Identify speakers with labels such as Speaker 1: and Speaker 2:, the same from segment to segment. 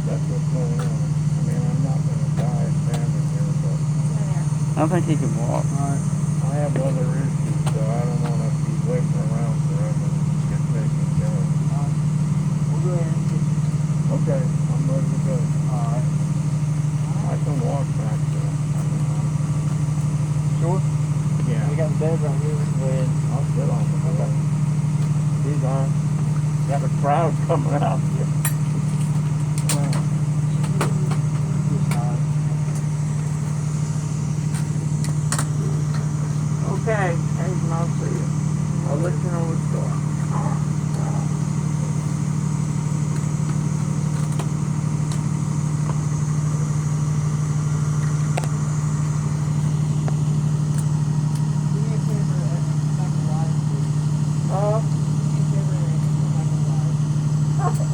Speaker 1: That's what's going on. I mean, I'm not gonna die standing here, but
Speaker 2: I think he can walk.
Speaker 1: I have other issues, so I don't wanna be waiting around forever to get taken care of.
Speaker 3: We'll go ahead and get you.
Speaker 1: Okay, I'm ready to go.
Speaker 3: Alright.
Speaker 1: I can walk back there.
Speaker 3: Sure?
Speaker 1: Yeah.
Speaker 3: We got the bed right here. We can go ahead.
Speaker 1: I'll sit on the bed. These aren't. Got a crowd coming out here. Okay, Hayden, I'll see you. I'll let you know what's going on.
Speaker 3: Do me a favor and come back alive, please. Do me a favor and come back alive.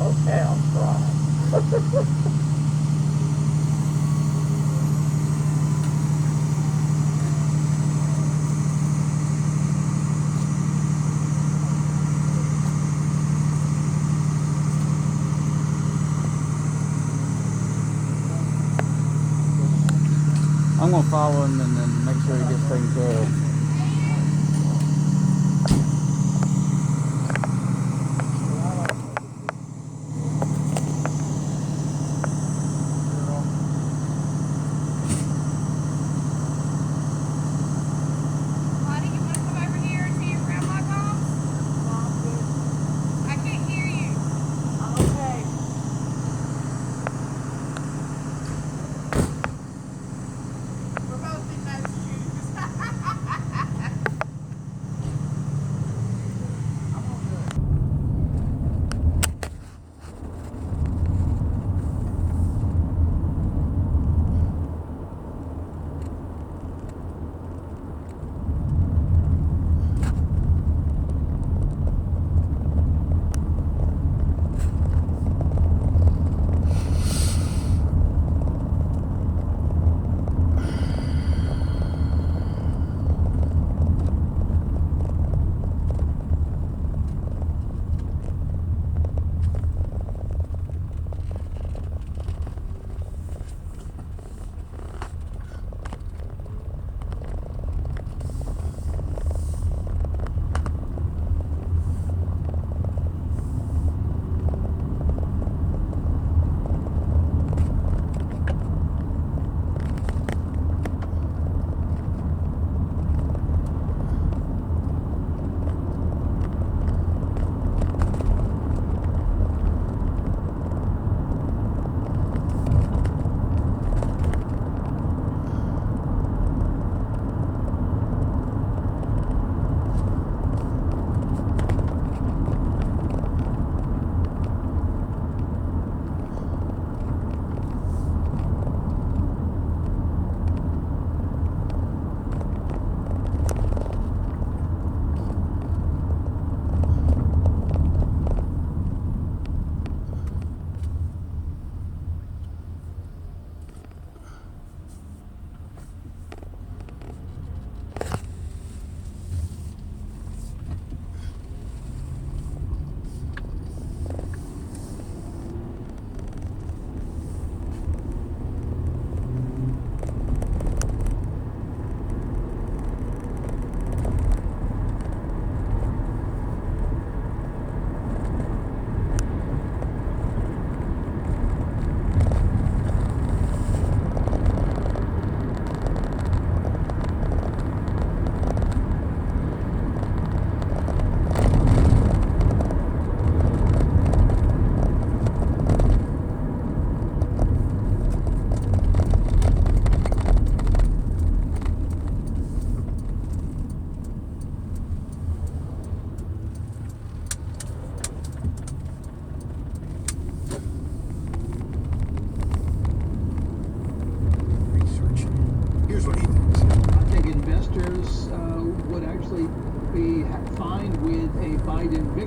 Speaker 1: Okay, I'll try.
Speaker 2: I'm gonna follow him and then make sure he gets taken care of.
Speaker 4: Honey, you want to come over here and see your grandma come? I can't hear you.
Speaker 3: Okay.
Speaker 4: We're both in those shoes.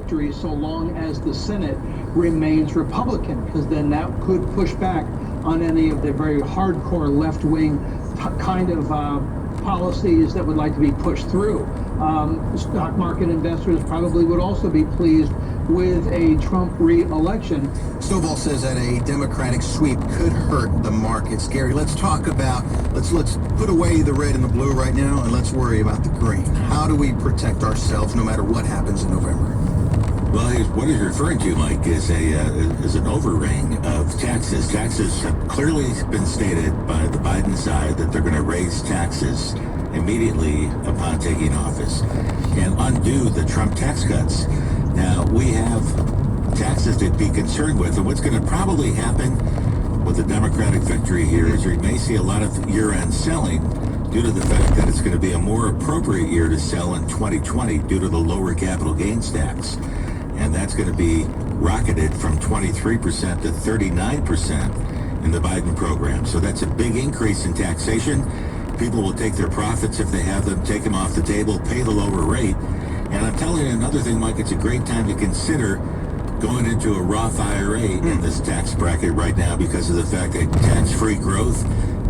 Speaker 5: victory so long as the Senate remains Republican, because then that could push back on any of the very hardcore left-wing kind of policies that would like to be pushed through. Stock market investors probably would also be pleased with a Trump re-election.
Speaker 6: Stovall says that a Democratic sweep could hurt the markets. Gary, let's talk about, let's put away the red and the blue right now, and let's worry about the green. How do we protect ourselves no matter what happens in November?
Speaker 7: Well, what he's referring to, Mike, is an overhang of taxes. Taxes have clearly been stated by the Biden side that they're going to raise taxes immediately upon taking office and undo the Trump tax cuts. Now, we have taxes to be concerned with, and what's going to probably happen with the Democratic victory here is we may see a lot of year-end selling due to the fact that it's going to be a more appropriate year to sell in 2020 due to the lower capital gains tax. And that's going to be rocketed from 23% to 39% in the Biden program. So that's a big increase in taxation. People will take their profits if they have them, take them off the table, pay the lower rate. And I'm telling you another thing, Mike, it's a great time to consider going into a Roth IRA in this tax bracket right now because of the fact that tax-free growth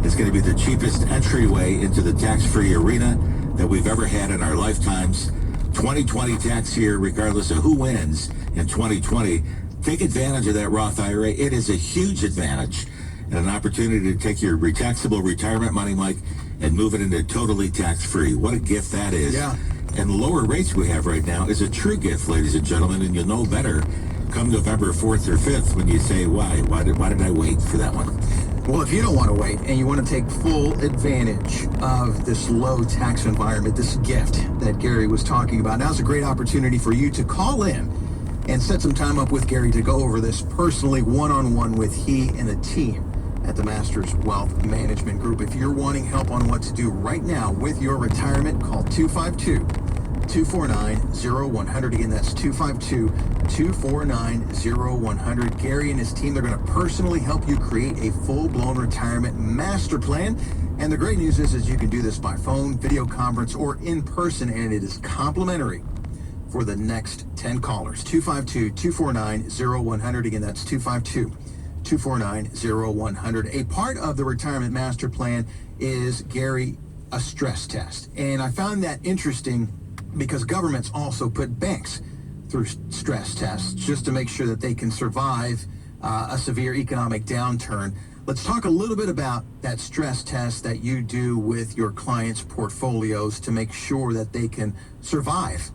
Speaker 7: is going to be the cheapest entryway into the tax-free arena that we've ever had in our lifetimes. 2020 tax year, regardless of who wins in 2020, take advantage of that Roth IRA. It is a huge advantage and an opportunity to take your taxable retirement money, Mike, and move it into totally tax-free. What a gift that is.
Speaker 6: Yeah.
Speaker 7: And the lower rates we have right now is a true gift, ladies and gentlemen, and you'll know better come November 4th or 5th when you say, why did I wait for that one?
Speaker 6: Well, if you don't want to wait and you want to take full advantage of this low tax environment, this gift that Gary was talking about, now's a great opportunity for you to call in and set some time up with Gary to go over this personally, one-on-one with he and the team at the Masters Wealth Management Group. If you're wanting help on what to do right now with your retirement, call 252-249-0100. Again, that's 252-249-0100. Gary and his team, they're going to personally help you create a full-blown retirement master plan. And the great news is you can do this by phone, video conference, or in person, and it is complimentary for the next 10 callers. 252-249-0100. Again, that's 252-249-0100. A part of the retirement master plan is, Gary, a stress test. And I found that interesting because governments also put banks through stress tests just to make sure that they can survive a severe economic downturn. Let's talk a little bit about that stress test that you do with your clients' portfolios to make sure that they can survive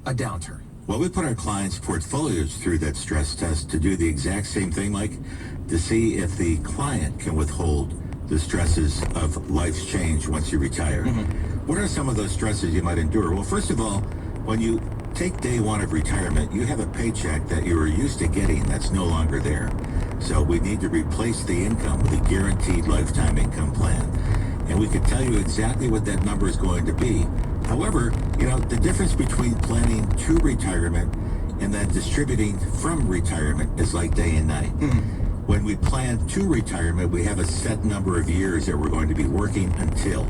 Speaker 6: a downturn.
Speaker 7: Well, we put our clients' portfolios through that stress test to do the exact same thing, Mike, to see if the client can withhold the stresses of life's change once you retire. What are some of those stresses you might endure? Well, first of all, when you take day one of retirement, you have a paycheck that you were used to getting that's no longer there. So we need to replace the income with a guaranteed lifetime income plan. And we can tell you exactly what that number is going to be. However, the difference between planning to retirement and then distributing from retirement is like day and night. When we plan to retirement, we have a set number of years that we're going to be working until.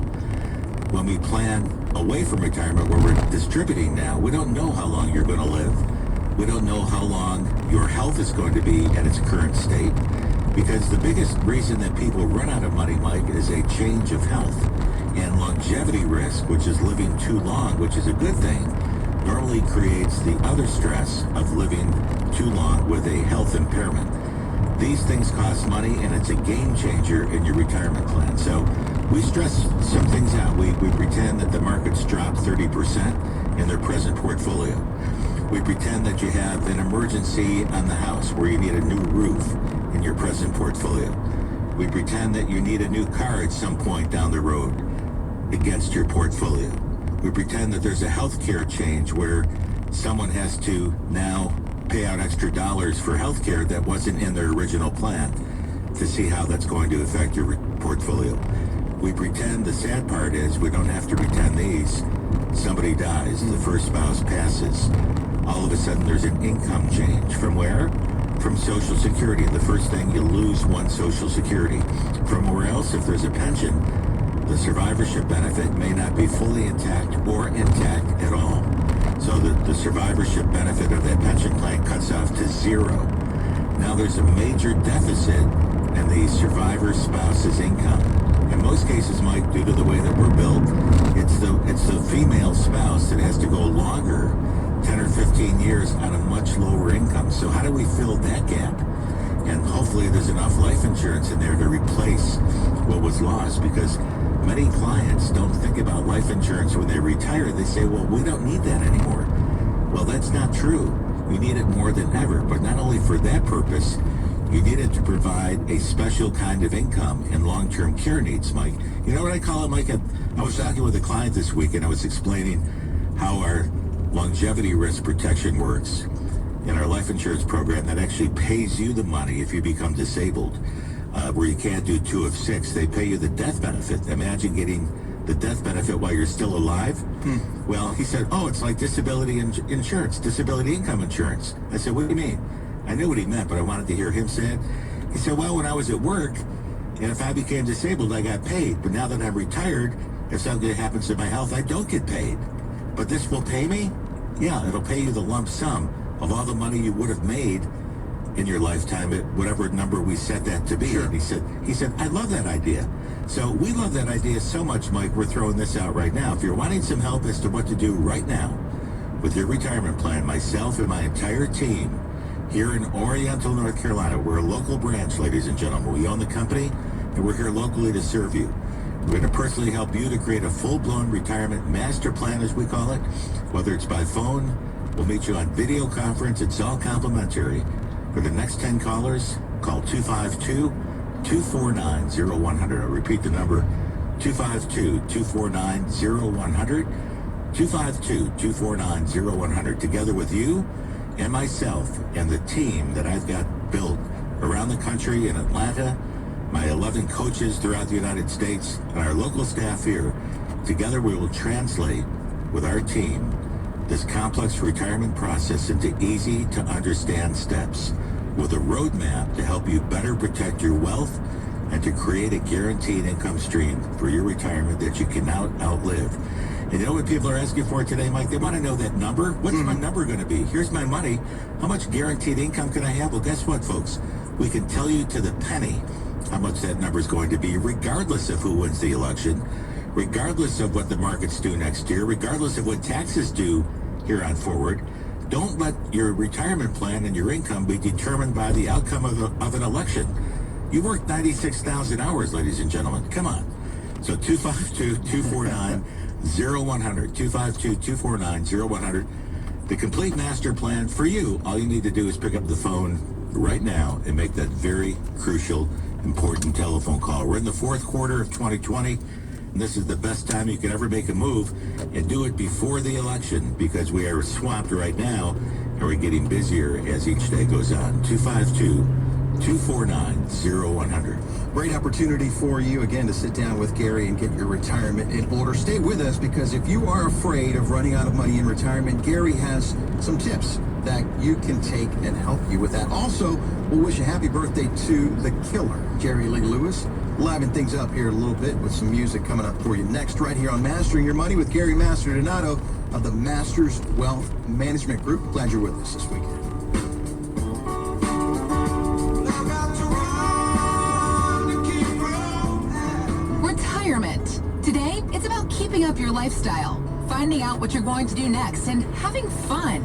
Speaker 7: When we plan away from retirement, where we're distributing now, we don't know how long you're going to live. We don't know how long your health is going to be at its current state. Because the biggest reason that people run out of money, Mike, is a change of health. And longevity risk, which is living too long, which is a good thing, normally creates the other stress of living too long with a health impairment. These things cost money, and it's a game changer in your retirement plan. So we stress some things out. We pretend that the markets dropped 30% in their present portfolio. We pretend that you have an emergency on the house where you need a new roof in your present portfolio. We pretend that you need a new car at some point down the road against your portfolio. We pretend that there's a healthcare change where someone has to now pay out extra dollars for healthcare that wasn't in their original plan to see how that's going to affect your portfolio. We pretend, the sad part is we don't have to pretend these. Somebody dies, the first spouse passes. All of a sudden there's an income change. From where? From Social Security. The first thing, you lose one Social Security. From where else? If there's a pension, the survivorship benefit may not be fully intact or intact at all. So the survivorship benefit of that pension plan cuts off to zero. Now there's a major deficit in the survivor spouse's income. In most cases, Mike, due to the way that we're built, it's the female spouse that has to go longer, 10 or 15 years, on a much lower income. So how do we fill that gap? And hopefully there's enough life insurance in there to replace what was lost, because many clients don't think about life insurance when they retire. They say, well, we don't need that anymore. Well, that's not true. We need it more than ever, but not only for that purpose, you need it to provide a special kind of income and long-term care needs, Mike. You know what I call it, Mike? I was talking with a client this week, and I was explaining how our longevity risk protection works in our life insurance program that actually pays you the money if you become disabled, where you can't do 2 of 6. They pay you the death benefit. Imagine getting the death benefit while you're still alive. Well, he said, oh, it's like disability insurance, disability income insurance. I said, what do you mean? I knew what he meant, but I wanted to hear him say it. He said, well, when I was at work, and if I became disabled, I got paid. But now that I'm retired, if something happens to my health, I don't get paid. But this will pay me? Yeah, it'll pay you the lump sum of all the money you would have made in your lifetime at whatever number we set that to be. Sure. And he said, I love that idea. So we love that idea so much, Mike, we're throwing this out right now. If you're wanting some help as to what to do right now with your retirement plan, myself and my entire team here in Oriental, North Carolina, we're a local branch, ladies and gentlemen. We own the company, and we're here locally to serve you. We're going to personally help you to create a full-blown retirement master plan, as we call it, whether it's by phone. We'll meet you on video conference. It's all complimentary. For the next 10 callers, call 252-249-0100. I'll repeat the number, 252-249-0100, 252-249-0100. Together with you and myself and the team that I've got built around the country in Atlanta, my 11 coaches throughout the United States, and our local staff here, together we will translate with our team this complex retirement process into easy to understand steps with a roadmap to help you better protect your wealth and to create a guaranteed income stream for your retirement that you can now outlive. And you know what people are asking for today, Mike? They want to know that number. What's my number going to be? Here's my money. How much guaranteed income can I have? Well, guess what, folks? We can tell you to the penny how much that number is going to be, regardless of who wins the election, regardless of what the markets do next year, regardless of what taxes do here on forward. Don't let your retirement plan and your income be determined by the outcome of an election. You worked 96,000 hours, ladies and gentlemen. Come on. So 252-249-0100, 252-249-0100. The complete master plan for you. All you need to do is pick up the phone right now and make that very crucial, important telephone call. We're in the fourth quarter of 2020, and this is the best time you can ever make a move, and do it before the election, because we are swamped right now, and we're getting busier as each day goes on. 252-249-0100.
Speaker 6: Great opportunity for you, again, to sit down with Gary and get your retirement in order. Stay with us, because if you are afraid of running out of money in retirement, Gary has some tips that you can take and help you with that. Also, we'll wish a happy birthday to the killer, Jerry Lee Lewis. Liven things up here a little bit with some music coming up for you next, right here on Mastering Your Money with Gary Masterdonato of the Masters Wealth Management Group. Glad you're with us this weekend.
Speaker 8: Retirement. Today, it's about keeping up your lifestyle, finding out what you're going to do next, and having fun.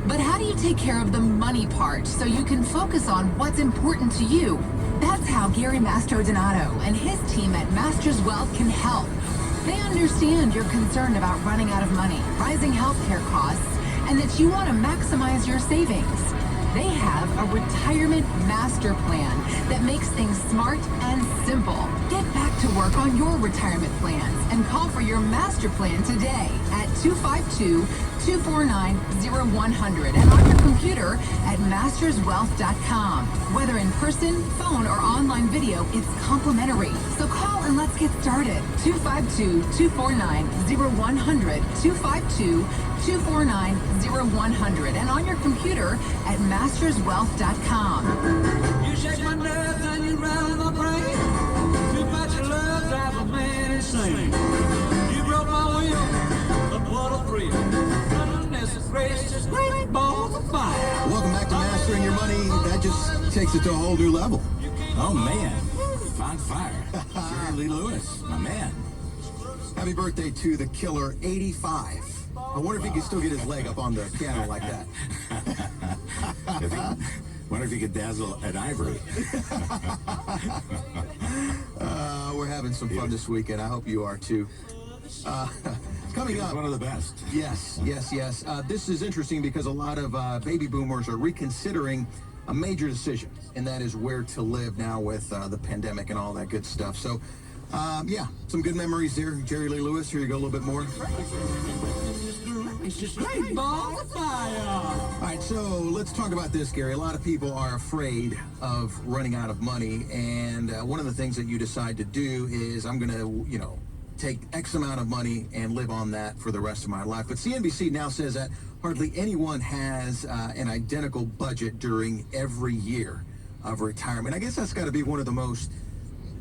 Speaker 8: But how do you take care of the money part so you can focus on what's important to you? That's how Gary Masterdonato and his team at Masters Wealth can help. They understand you're concerned about running out of money, rising healthcare costs, and that you want to maximize your savings. They have a retirement master plan that makes things smart and simple. Get back to work on your retirement plans and call for your master plan today at 252-249-0100 and on your computer at masterswealth.com. Whether in person, phone, or online video, it's complimentary. So call and let's get started. 252-249-0100, 252-249-0100, and on your computer at masterswealth.com.
Speaker 9: You shake my nerves and you rattle my brain. Too much love drives a man insane. You broke my will, but what a thrill. Goodness gracious, great balls of fire.
Speaker 6: Welcome back to Mastering Your Money. That just takes it to a whole new level.
Speaker 7: Oh, man. On fire. Jerry Lee Lewis, my man.
Speaker 6: Happy birthday to the killer, 85. I wonder if he can still get his leg up on the piano like that.
Speaker 7: Wonder if you could dazzle an ivory.
Speaker 6: We're having some fun this weekend. I hope you are too. Coming up,
Speaker 7: One of the best.
Speaker 6: Yes. This is interesting because a lot of baby boomers are reconsidering a major decision, and that is where to live now with the pandemic and all that good stuff. So, some good memories there. Jerry Lee Lewis, here you go, a little bit more.
Speaker 9: It's just straight ball of fire.
Speaker 6: All right, so let's talk about this, Gary. A lot of people are afraid of running out of money, and one of the things that you decide to do is I'm going to, take X amount of money and live on that for the rest of my life. But CNBC now says that hardly anyone has an identical budget during every year of retirement. I guess that's got to be one of the most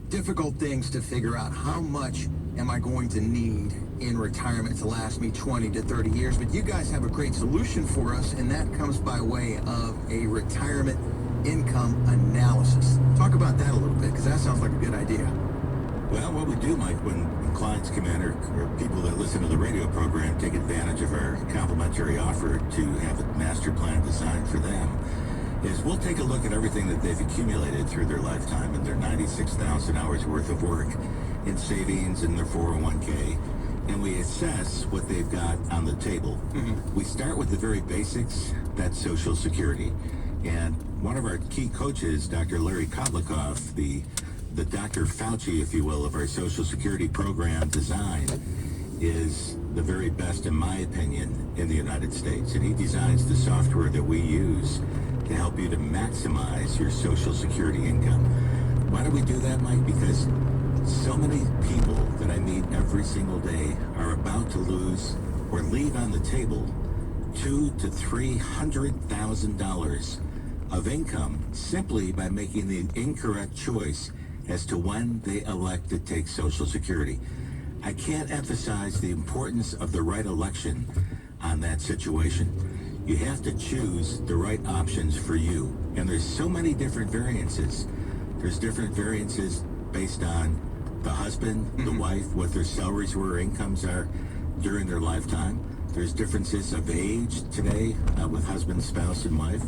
Speaker 6: difficult things to figure out. How much am I going to need in retirement to last me 20 to 30 years? But you guys have a great solution for us, and that comes by way of a retirement income analysis. Talk about that a little bit, because that sounds like a good idea.
Speaker 7: Well, what we do, Mike, when clients come in or people that listen to the radio program take advantage of our complimentary offer to have a master plan designed for them, is we'll take a look at everything that they've accumulated through their lifetime and their 96,000 hours worth of work in savings and their 401k, and we assess what they've got on the table. We start with the very basics, that's Social Security. And one of our key coaches, Dr. Larry Kotlikoff, the Dr. Fauci, if you will, of our Social Security program design, is the very best, in my opinion, in the United States. And he designs the software that we use to help you to maximize your Social Security income. Why do we do that, Mike? Because so many people that I meet every single day are about to lose or leave on the table $200,000 to $300,000 of income simply by making the incorrect choice as to when they elect to take Social Security. I can't emphasize the importance of the right election on that situation. You have to choose the right options for you. And there's so many different variances. There's different variances based on the husband, the wife, what their salaries were, incomes are during their lifetime. There's differences of age today with husband, spouse, and wife.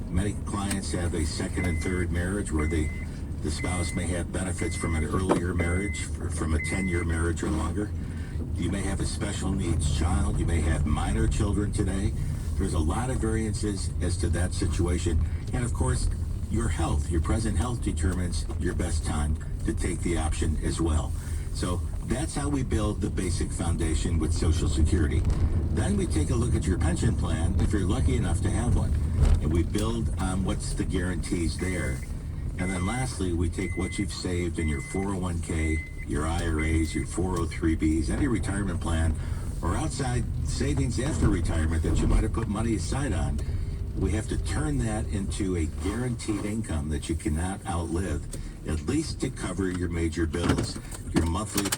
Speaker 7: Many clients have a second and third marriage where the spouse may have benefits from an earlier marriage, from a 10-year marriage or longer. You may have a special needs child. You may have minor children today. There's a lot of variances as to that situation. And of course, your health, your present health determines your best time to take the option as well. So that's how we build the basic foundation with Social Security. Then we take a look at your pension plan, if you're lucky enough to have one. And we build on what's the guarantees there. And then lastly, we take what you've saved in your 401k, your IRAs, your 403bs, any retirement plan, or outside savings after retirement that you might have put money aside on. We have to turn that into a guaranteed income that you cannot outlive, at least to cover your major bills, your monthly